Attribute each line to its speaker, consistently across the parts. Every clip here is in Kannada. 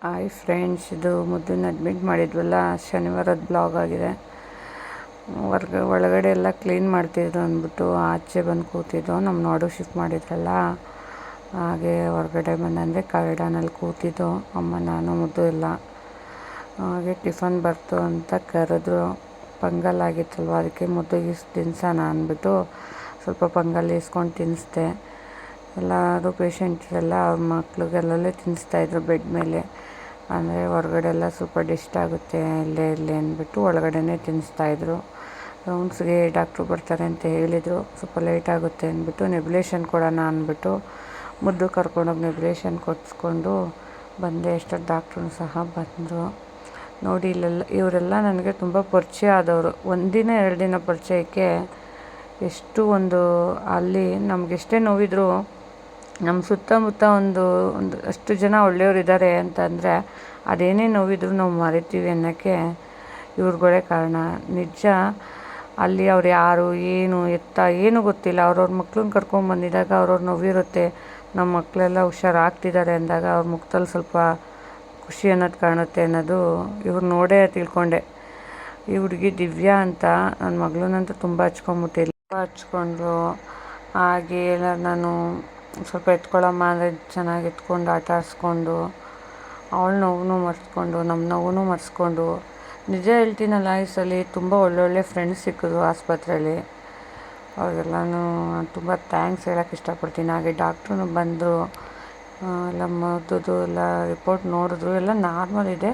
Speaker 1: ಹಾಯ್ ಫ್ರೆಂಡ್ಸ್, ಇದು ಮುದ್ದನ್ನ ಅಡ್ಮಿಟ್ ಮಾಡಿದ್ವಲ್ಲ, ಶನಿವಾರದ ಬ್ಲಾಗ್ ಆಗಿದೆ. ಒಳಗಡೆ ಎಲ್ಲ ಕ್ಲೀನ್ ಮಾಡ್ತಿದ್ರು ಅಂದ್ಬಿಟ್ಟು ಆಚೆ ಬಂದು ಕೂತಿದ್ದು. ನಮ್ಮ ನೋಡು ಶಿಫ್ಟ್ ಮಾಡಿದ್ರಲ್ಲ, ಹಾಗೆ ಹೊರಗಡೆ ಬಂದಂದರೆ ಕಾರಿಡಾನಲ್ಲಿ ಕೂತಿದ್ದು. ಅಮ್ಮ ನಾನು ಮುದ್ದು ಎಲ್ಲ ಹಾಗೆ ಟಿಫನ್ ಬರ್ತು ಅಂತ ಕರೆದ್ರು. ಪೊಂಗಲ್ ಆಗಿತ್ತಲ್ವ, ಅದಕ್ಕೆ ಮುದ್ದುಗೆ ತಿನ್ಸೋಣ ಅಂದ್ಬಿಟ್ಟು ಸ್ವಲ್ಪ ಪೊಂಗಲ್ ಇಸ್ಕೊಂಡು ತಿನ್ನಿಸ್ದೆ. ಎಲ್ಲರೂ ಪೇಷಂಟ್ಸೆಲ್ಲ ಅವ್ರ ಮಕ್ಳಿಗೆಲ್ಲೇ ತಿನ್ನಿಸ್ತಾಯಿದ್ರು ಬೆಡ್ ಮೇಲೆ. ಅಂದರೆ ಹೊರಗಡೆ ಎಲ್ಲ ಸ್ವಲ್ಪ ಡಿಸ್ಟ್ ಆಗುತ್ತೆ, ಇಲ್ಲೇ ಅಂದ್ಬಿಟ್ಟು ಒಳಗಡೆ ತಿನ್ನಿಸ್ತಾಯಿದ್ರು. ರೌಂಡ್ಸ್ಗೆ ಡಾಕ್ಟ್ರು ಬರ್ತಾರೆ ಅಂತ ಹೇಳಿದರು. ಸ್ವಲ್ಪ ಲೇಟ್ ಆಗುತ್ತೆ ಅಂದ್ಬಿಟ್ಟು ನೆಬ್ಯುಲೇಷನ್ ಕೊಡೋಣ ಅಂದ್ಬಿಟ್ಟು ಮುದ್ದು ಕರ್ಕೊಂಡೋಗಿ ನೆಬ್ಯುಲೇಷನ್ ಕೊಡಿಸ್ಕೊಂಡು ಬಂದೆ. ಎಷ್ಟೊತ್ತು ಡಾಕ್ಟ್ರು ಸಹ ಬಂದರು. ನೋಡಿ, ಇವರೆಲ್ಲ ನನಗೆ ತುಂಬ ಪರಿಚಯ ಆದವರು. ಒಂದಿನ 2 ದಿನ ಪರಿಚಯಕ್ಕೆ ಎಷ್ಟು ಅಲ್ಲಿ ನಮಗೆಷ್ಟೇ ನೋವಿದ್ರು ನಮ್ಮ ಸುತ್ತಮುತ್ತ ಒಂದು ಅಷ್ಟು ಜನ ಒಳ್ಳೆಯವರಿದ್ದಾರೆ ಅಂತಂದರೆ ಅದೇನೇ ನೋವಿದ್ರು ನಾವು ಮರಿತೀವಿ ಅನ್ನೋಕ್ಕೆ ಇವ್ರುಗಳೇ ಕಾರಣ. ನಿಜ, ಅಲ್ಲಿ ಅವ್ರು ಯಾರು ಏನು ಎತ್ತ ಏನೂ ಗೊತ್ತಿಲ್ಲ. ಅವ್ರವ್ರ ಮಕ್ಳನ್ನ ಕರ್ಕೊಂಬಂದಿದ್ದಾಗ ಅವ್ರವ್ರ ನೋವಿರುತ್ತೆ. ನಮ್ಮ ಮಕ್ಕಳೆಲ್ಲ ಹುಷಾರಾಗ್ತಿದ್ದಾರೆ ಅಂದಾಗ ಅವ್ರ ಮುಖದಲ್ಲಿ ಸ್ವಲ್ಪ ಖುಷಿ ಅನ್ನೋದು ಕಾಣುತ್ತೆ ಅನ್ನೋದು ಇವ್ರು ನೋಡೇ ತಿಳ್ಕೊಂಡೆ. ಈ ಹುಡುಗಿ ದಿವ್ಯಾ ಅಂತ, ನನ್ನ ಮಗಳನ್ನಂತೂ ತುಂಬ ಹಚ್ಕೊಂಡ್ರು. ಹಾಗೆ ನಾನು ಸ್ವಲ್ಪ ಎತ್ಕೊಳ್ಳಮ್ಮ ಅಂದರೆ ಚೆನ್ನಾಗಿ ಎತ್ಕೊಂಡು ಆಟ ಆಡಿಸ್ಕೊಂಡು ಅವಳ ನೋವು ಮರೆಸ್ಕೊಂಡು ನಮ್ಮ ನೋವು ಮರೆಸ್ಕೊಂಡು. ನಿಜ ಹೇಳ್ತೀನಲ್ಲ, ಈ ಸಲ ತುಂಬ ಒಳ್ಳೊಳ್ಳೆ ಫ್ರೆಂಡ್ಸ್ ಸಿಕ್ಕಿದ್ರು ಆಸ್ಪತ್ರೆಯಲ್ಲಿ. ಅವ್ರಿಗೆಲ್ಲನೂ ತುಂಬ ಥ್ಯಾಂಕ್ಸ್ ಹೇಳೋಕ್ಕೆ ಇಷ್ಟಪಡ್ತೀನಿ. ಹಾಗೆ ಡಾಕ್ಟ್ರು ಬಂದರು. ಎಲ್ಲ ಮದ್ದು ಎಲ್ಲ ರಿಪೋರ್ಟ್ ನೋಡಿದ್ರು, ಎಲ್ಲ ನಾರ್ಮಲ್ ಇದೆ.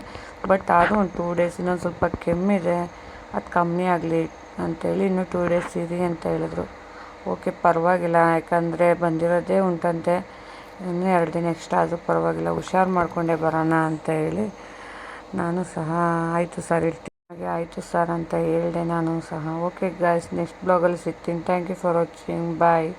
Speaker 1: ಬಟ್ ಆದರೂ ಒಂದು 2 ಡೇಸ್ ಇನ್ನೊಂದು ಸ್ವಲ್ಪ ಕೆಮ್ಮಿದೆ, ಅದು ಕಮ್ಮಿ ಆಗಲಿ ಅಂತೇಳಿ ಇನ್ನೂ 2 ಡೇಸ್ ಇರಿ ಅಂತ ಹೇಳಿದ್ರು. ಓಕೆ, ಪರವಾಗಿಲ್ಲ, ಯಾಕಂದರೆ ಬಂದಿರೋದೇ ಉಂಟಂತೆ. ಇನ್ನೂ 2 ದಿನ ಎಕ್ಸ್ಟ್ರಾ ಆದರೂ ಪರವಾಗಿಲ್ಲ, ಹುಷಾರು ಮಾಡಿಕೊಂಡೇ ಬರೋಣ ಅಂತ ಹೇಳಿ ನಾನು ಸಹ ಆಯಿತು ಸರ್ ಇರ್ತೀನಿ, ಹಾಗೆ ಆಯಿತು ಸರ್ ಅಂತ ಹೇಳಿದೆ ನಾನು ಸಹ. ಓಕೆ ಗಾಯ್ಸ್, ನೆಕ್ಸ್ಟ್ ಬ್ಲಾಗಲ್ಲಿ ಸಿಗ್ತೀನಿ. Thank you for watching. Bye.